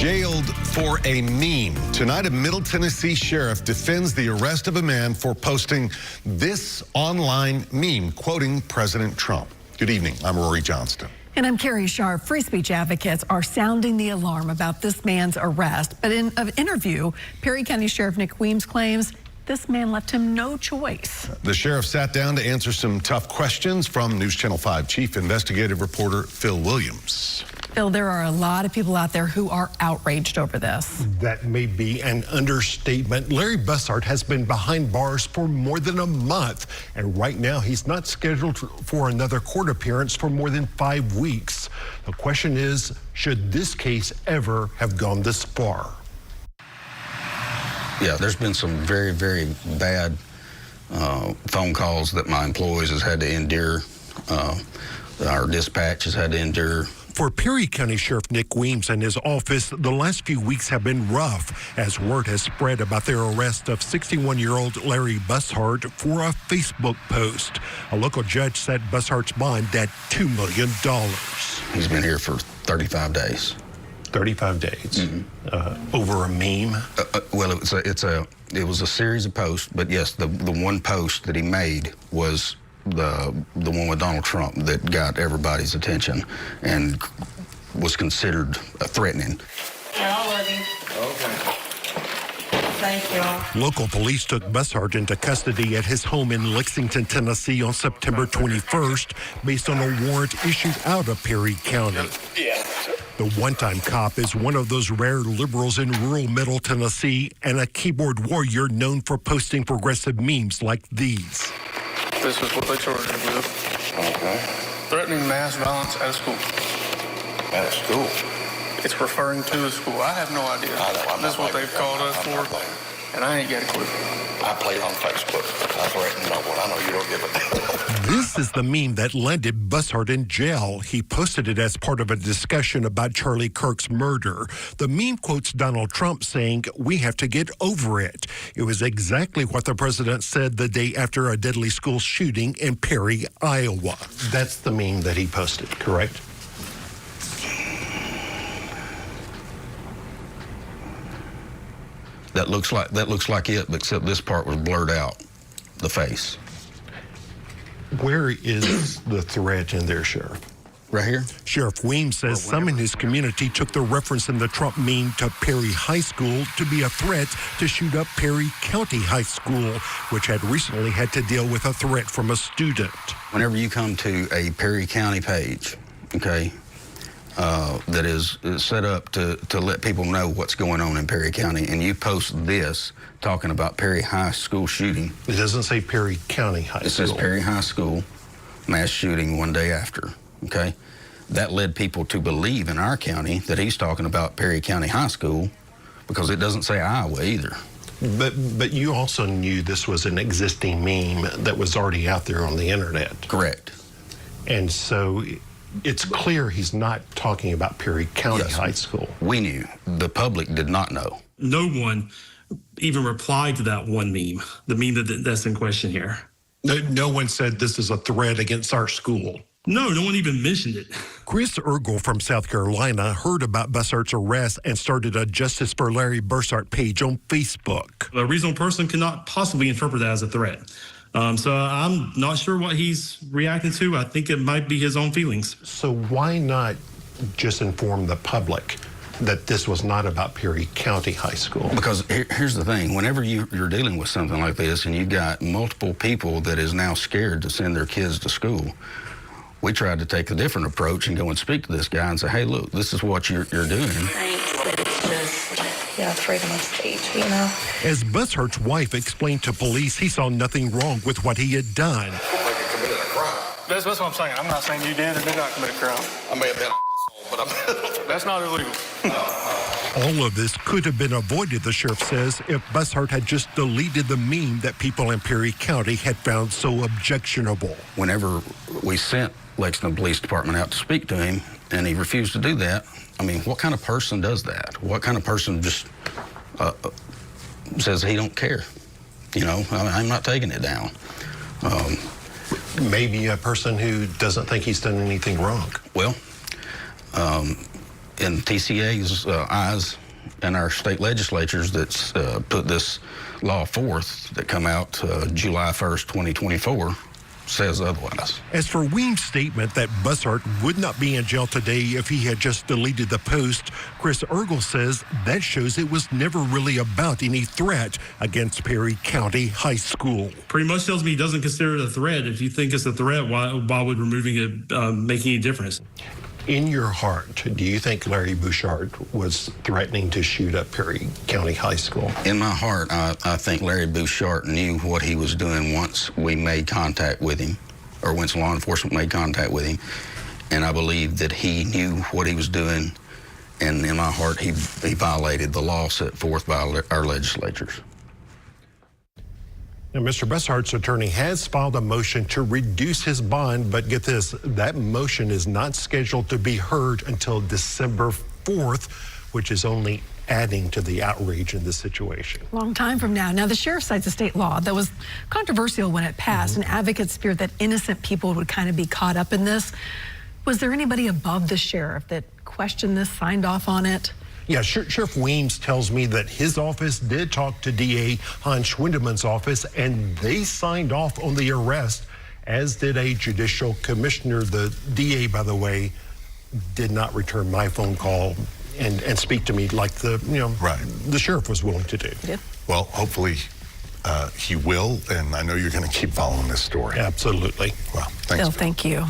Jailed for a meme. Tonight, a Middle Tennessee sheriff defends the arrest of a man for posting this online meme, quoting President Trump. Good evening. I'm Rory Johnston. And I'm Carrie Sharp. Free speech advocates are sounding the alarm about this man's arrest. But in an interview, Perry County Sheriff Nick Weems claims this man left him no choice. The sheriff sat down to answer some tough questions from News Channel 5 Chief Investigative Reporter Phil Williams. Phil, there are a lot of people out there who are outraged over this. That may be an understatement. Larry Bussard has been behind bars for more than a month, and right now he's not scheduled for another court appearance for more than 5 weeks. The question is, should this case ever have gone this far? Yeah, there's been some very, very bad phone calls that my employees has had to endure, our dispatch has had to endure. For Perry County Sheriff Nick Weems and his office, the last few weeks have been rough as word has spread about their arrest of 61-year-old Larry Bussard for a Facebook post. A local judge set Bussard's bond at $2 million. He's been here for 35 days. 35 days? Mm-hmm. Over a meme? Well, it was a series of posts, but yes, the one post that he made was the one with Donald Trump that got everybody's attention and was considered threatening. Yeah, I love you. Okay. Thank you. Local police took Bussard into custody at his home in Lexington, Tennessee on September 21st based on a warrant issued out of Perry County. Yeah. The one-time cop is one of those rare liberals in rural Middle Tennessee and a keyboard warrior known for posting progressive memes like these. This is what they charged me with. Okay. Threatening mass violence at a school. At a school? It's referring to a school. I have no idea. I know. That's what they've called us for, and I ain't got a clue. I played on Facebook. I threatened no one. I know you don't give a damn. This is the meme that landed Bussard in jail. He posted it as part of a discussion about Charlie Kirk's murder. The meme quotes Donald Trump saying, "We have to get over it." It was exactly what the president said the day after a deadly school shooting in Perry, Iowa. That's the meme that he posted, correct? That looks like it, except this part was blurred out, the face. Where is the threat in there, Sheriff? Right here? Sheriff Weems says some in his community took the reference in the Trump meme to Perry High School to be a threat to shoot up Perry County High School, which had recently had to deal with a threat from a student. Whenever you come to a Perry County page, okay, that is set up to let people know what's going on in Perry County, and you post this talking about Perry High School shooting. It doesn't say Perry County High School. It says Perry High School mass shooting one day after, okay? That led people to believe in our county that he's talking about Perry County High School because it doesn't say Iowa either. But you also knew this was an existing meme that was already out there on the internet. Correct. And so it's clear he's not talking about Perry County High School. We knew. The public did not know. No one even replied to that one meme, the meme that's in question here. No one said this is a threat against our school. No one even mentioned it. Chris Ergel from South Carolina heard about Bussard's arrest and started a Justice for Larry Bussard page on Facebook. A reasonable person cannot possibly interpret that as a threat. So I'm not sure what he's reacting to. I think it might be his own feelings. So why not just inform the public that this was not about Perry County High School? Because here's the thing. Whenever you're dealing with something like this and you've got multiple people that is now scared to send their kids to school, we tried to take a different approach and go and speak to this guy and say, hey, look, this is what you're doing. Thanks, but it's just, freedom of speech, you know? As Bussard's wife explained to police, he saw nothing wrong with what he had done. That's what I'm saying. I'm not saying you did or did not commit a crime. I may have been but That's not illegal. All of this could have been avoided, the sheriff says, if Bussard had just deleted the meme that people in Perry County had found so objectionable. Whenever we sent Lexington Police Department out to speak to him, and he refused to do that, I mean, what kind of person does that? What kind of person just says he don't care? You know, I'm not taking it down. Maybe a person who doesn't think he's done anything wrong. Well, in TCA's eyes and our state legislatures that's put this law forth that come out July 1st, 2024, says otherwise. As for Weems' statement that Bussard would not be in jail today if he had just deleted the post, Chris Ergel says that shows it was never really about any threat against Perry County High School. Pretty much tells me he doesn't consider it a threat. If you think it's a threat, why would removing it make any difference? In your heart, do you think Larry Bouchard was threatening to shoot up Perry County High School? In my heart, I think Larry Bouchard knew what he was doing once we made contact with him, or once law enforcement made contact with him. And I believe that he knew what he was doing. And in my heart, he violated the law set forth by our legislatures. Now, Mr. Bussard's attorney has filed a motion to reduce his bond, but get this, that motion is not scheduled to be heard until December 4th, which is only adding to the outrage in this situation. Long time from now. Now, the sheriff cites a state law that was controversial when it passed, and advocates feared that innocent people would kind of be caught up in this. Was there anybody above the sheriff that questioned this, signed off on it? Yeah, Sheriff Weems tells me that his office did talk to DA Hans Schwindeman's office, and they signed off on the arrest, as did a judicial commissioner. The DA, by the way, did not return my phone call and speak to me like the sheriff was willing to do. Yeah. Well, hopefully he will, and I know you're going to keep following this story. Absolutely. Well, thanks. Bill, thank you.